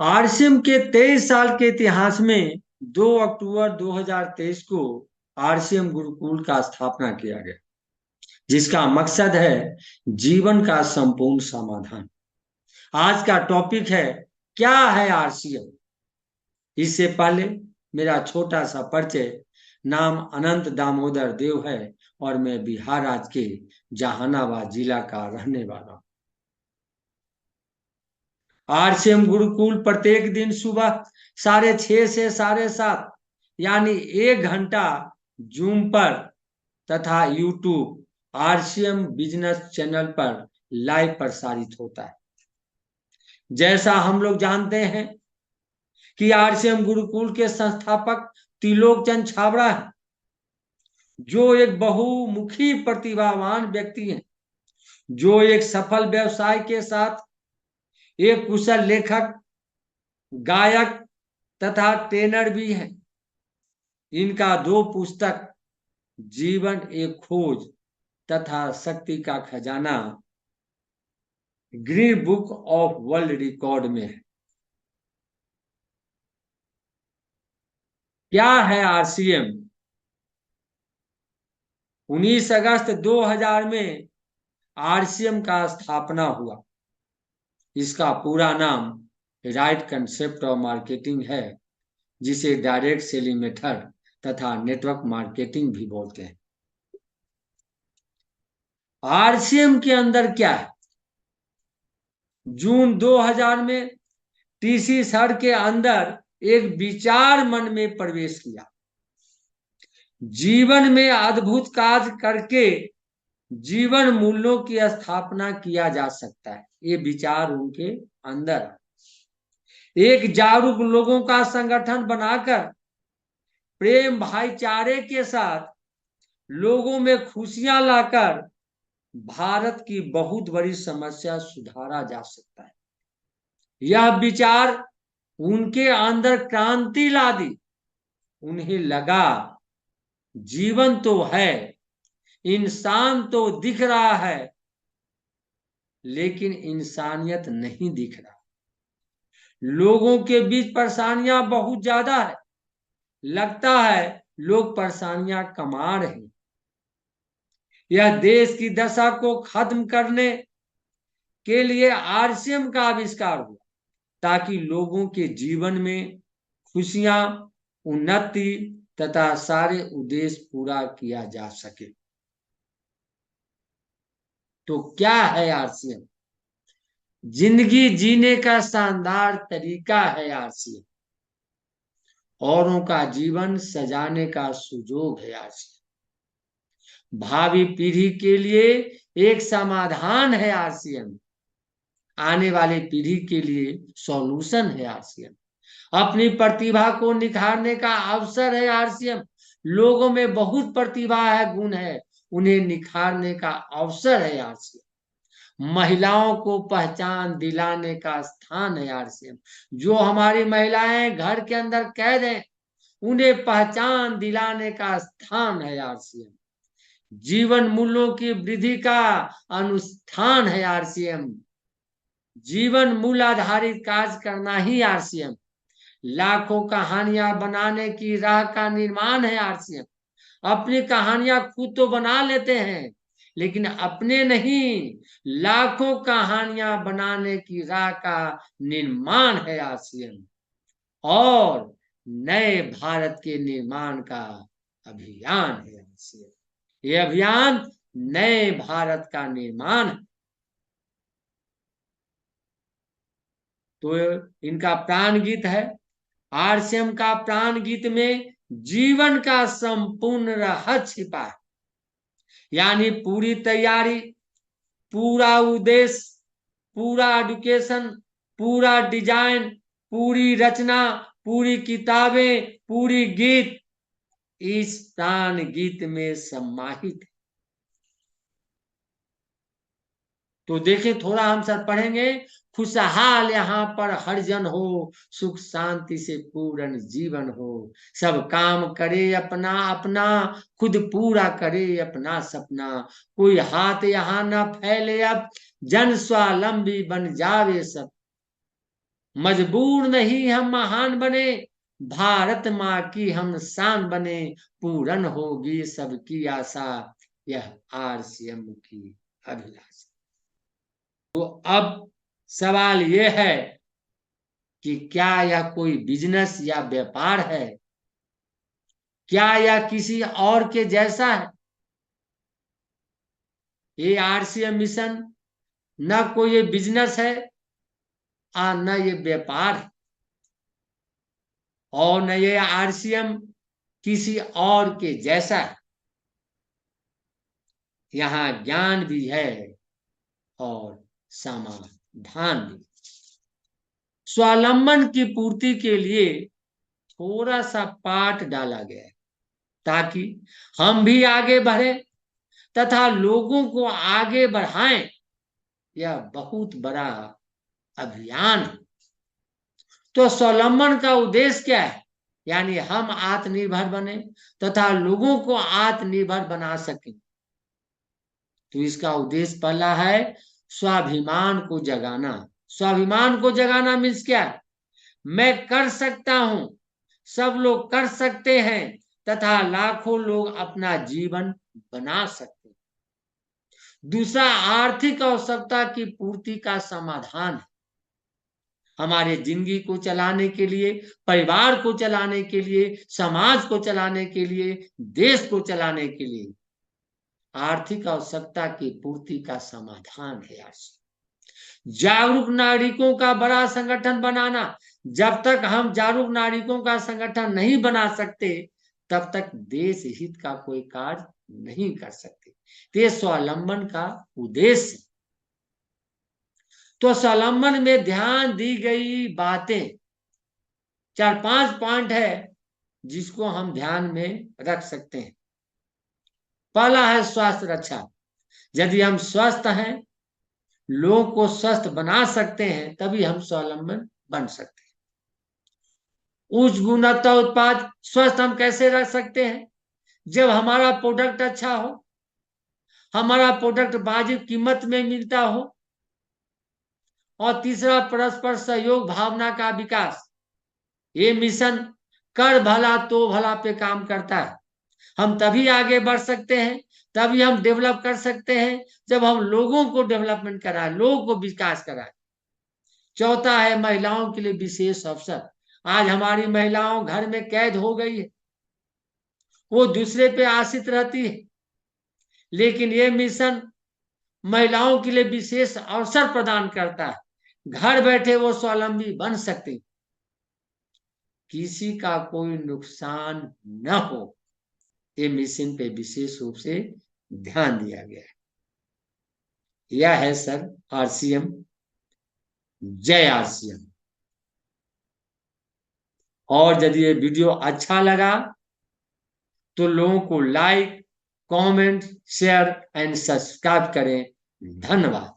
RCM के 23 साल के इतिहास में 2 अक्टूबर 2023 को आरसीएम गुरुकुल का स्थापना किया गया, जिसका मकसद है जीवन का संपूर्ण समाधान। आज का टॉपिक है, क्या है आरसीएम। इससे पहले मेरा छोटा सा परिचय। नाम अनंत दामोदर देव है और मैं बिहार राज्य के जहानाबाद जिला का रहने वाला हूँ। आरसीएम गुरुकुल प्रत्येक दिन सुबह 6:30 से 7:30 यानी 1 घंटा जूम पर तथा यूट्यूब आरसीएम बिजनेस चैनल पर लाइव प्रसारित होता है। जैसा हम लोग जानते हैं कि आरसीएम गुरुकुल के संस्थापक त्रिलोक चंद छाबड़ा है, जो एक बहुमुखी प्रतिभावान व्यक्ति हैं, जो एक सफल व्यवसाय के साथ एक कुशल लेखक, गायक तथा ट्रेनर भी हैं। इनका 2 पुस्तक जीवन एक खोज तथा शक्ति का खजाना green book of world record में है। क्या है आरसीएम? 19 अगस्त 2000 में आरसीएम का स्थापना हुआ। इसका पूरा नाम राइट कंसेप्ट ऑफ मार्केटिंग है, जिसे डायरेक्ट सेलिंग मेथड तथा नेटवर्क मार्केटिंग भी बोलते हैं। आरसीएम के अंदर क्या है? जून 2000 में टीसी सर के अंदर एक विचार मन में प्रवेश किया। जीवन में अद्भुत कार्य करके जीवन मूल्यों की स्थापना किया जा सकता है। ये विचार उनके अंदर एक जागरूक लोगों का संगठन बनाकर प्रेम भाईचारे के साथ लोगों में खुशियां लाकर भारत की बहुत बड़ी समस्या सुधारा जा सकता है। यह विचार उनके अंदर क्रांति ला दी। उन्हें लगा जीवन तो है, इंसान तो दिख रहा है, लेकिन इंसानियत नहीं दिख रहा। लोगों के बीच परेशानियां बहुत ज्यादा है। लगता है लोग परेशानियां कमा रहे हैं। यह देश की दशा को खत्म करने के लिए आरसीएम का आविष्कार हुआ, ताकि लोगों के जीवन में खुशियां, उन्नति तथा सारे उद्देश्य पूरा किया जा सके। तो क्या है आरसीएम? जिंदगी जीने का शानदार तरीका है आरसीएम। औरों का जीवन सजाने का सुजोग है आरसीएम। भावी पीढ़ी के लिए एक समाधान है आरसीएम। आने वाली पीढ़ी के लिए सॉल्यूशन है आरसीएम। अपनी प्रतिभा को निखारने का अवसर है आरसीएम। लोगों में बहुत प्रतिभा है, गुण है, उन्हें निखारने का अवसर है आरसीएम। महिलाओं को पहचान दिलाने का स्थान है आरसीएम। जो हमारी महिलाएं घर के अंदर कैद हैं, उन्हें पहचान दिलाने का स्थान है आरसीएम। जीवन मूल्यों की वृद्धि का अनुष्ठान है आरसीएम। जीवन मूल आधारित कार्य करना ही आरसीएम। लाखों कहानियां बनाने की राह का निर्माण है आरसीएम। अपनी कहानियां खुद तो बना लेते हैं, लेकिन अपने नहीं, लाखों कहानियां बनाने की राह का निर्माण है आरसीएम। और नए भारत के निर्माण का अभियान है आरसीएम। ये अभियान नए भारत का निर्माण है। तो इनका प्राण गीत है। आरसीएम का प्राण गीत में जीवन का संपूर्ण रहस्य छिपा है। यानी पूरी तैयारी, पूरा उद्देश्य, पूरा एजुकेशन, पूरा डिजाइन, पूरी रचना, पूरी किताबें, पूरी गीत इस प्राण गीत में समाहित है। तो देखें, थोड़ा हम सर पढ़ेंगे। खुशहाल यहाँ पर हर जन हो, सुख शांति से पूर्ण जीवन हो, सब काम करे अपना अपना, खुद पूरा करे अपना सपना, कोई हाथ यहाँ न फैले अब, जन स्वावलंबी बन जावे सब। मजबूर नहीं हम महान बने, भारत माँ की हम शान बने, पूर्ण होगी सबकी आशा, यह आरसीएम की अभिलाषा। तो अब सवाल यह है कि क्या यह कोई बिजनेस या व्यापार है, क्या यह किसी और के जैसा है? ये आरसीएम मिशन न कोई ये बिजनेस है और न ये व्यापार है, और न ये आरसीएम किसी और के जैसा है। यहाँ ज्ञान भी है और समाधान भी। स्वावलंबन की पूर्ति के लिए थोड़ा सा पाठ डाला गया है ताकि हम भी आगे बढ़े तथा लोगों को आगे बढ़ाएं। यह बहुत बड़ा अभियान है। तो स्वावलंबन का उद्देश्य क्या है? यानी हम आत्मनिर्भर बने तथा लोगों को आत्मनिर्भर बना सकें। तो इसका उद्देश्य पहला है स्वाभिमान को जगाना। स्वाभिमान को जगाना मीन्स क्या है? मैं कर सकता हूं, सब लोग कर सकते हैं तथा लाखों लोग अपना जीवन बना सकते हैं। दूसरा, आर्थिक आवश्यकता की पूर्ति का समाधान है। हमारे जिंदगी को चलाने के लिए, परिवार को चलाने के लिए, समाज को चलाने के लिए, देश को चलाने के लिए आर्थिक आवश्यकता की पूर्ति का समाधान है। जागरूक नागरिकों का बड़ा संगठन बनाना। जब तक हम जागरूक नागरिकों का संगठन नहीं बना सकते तब तक देश हित का कोई कार्य नहीं कर सकते। ये स्वावलंबन का उद्देश्य। तो स्वावलंबन में ध्यान दी गई बातें 4-5 पॉइंट है जिसको हम ध्यान में रख सकते हैं। पहला है स्वास्थ्य रक्षा। यदि हम स्वस्थ हैं, लोगों को स्वस्थ बना सकते हैं, तभी हम स्वावलंबन बन सकते हैं। उच्च गुणवत्ता उत्पाद स्वस्थ हम कैसे रख सकते हैं? जब हमारा प्रोडक्ट अच्छा हो, हमारा प्रोडक्ट वाजिब कीमत में मिलता हो, और तीसरा परस्पर सहयोग भावना का विकास। ये मिशन कर भला तो भला पे काम करता है। हम तभी आगे बढ़ सकते हैं, तभी हम डेवलप कर सकते हैं जब हम लोगों को डेवलपमेंट कराएं, लोगों को विकास कराएं। चौथा है महिलाओं के लिए विशेष अवसर। आज हमारी महिलाओं घर में कैद हो गई है, वो दूसरे पे आश्रित रहती है, लेकिन ये मिशन महिलाओं के लिए विशेष अवसर प्रदान करता है। घर बैठे वो स्वावलंबी बन सकती, किसी का कोई नुकसान न हो, ये मिशन पे विशेष रूप से ध्यान दिया गया है। यह है सर आरसीएम। जय आरसीएम। और यदि ये वीडियो अच्छा लगा तो लोगों को like, comment, share and subscribe करें। धन्यवाद।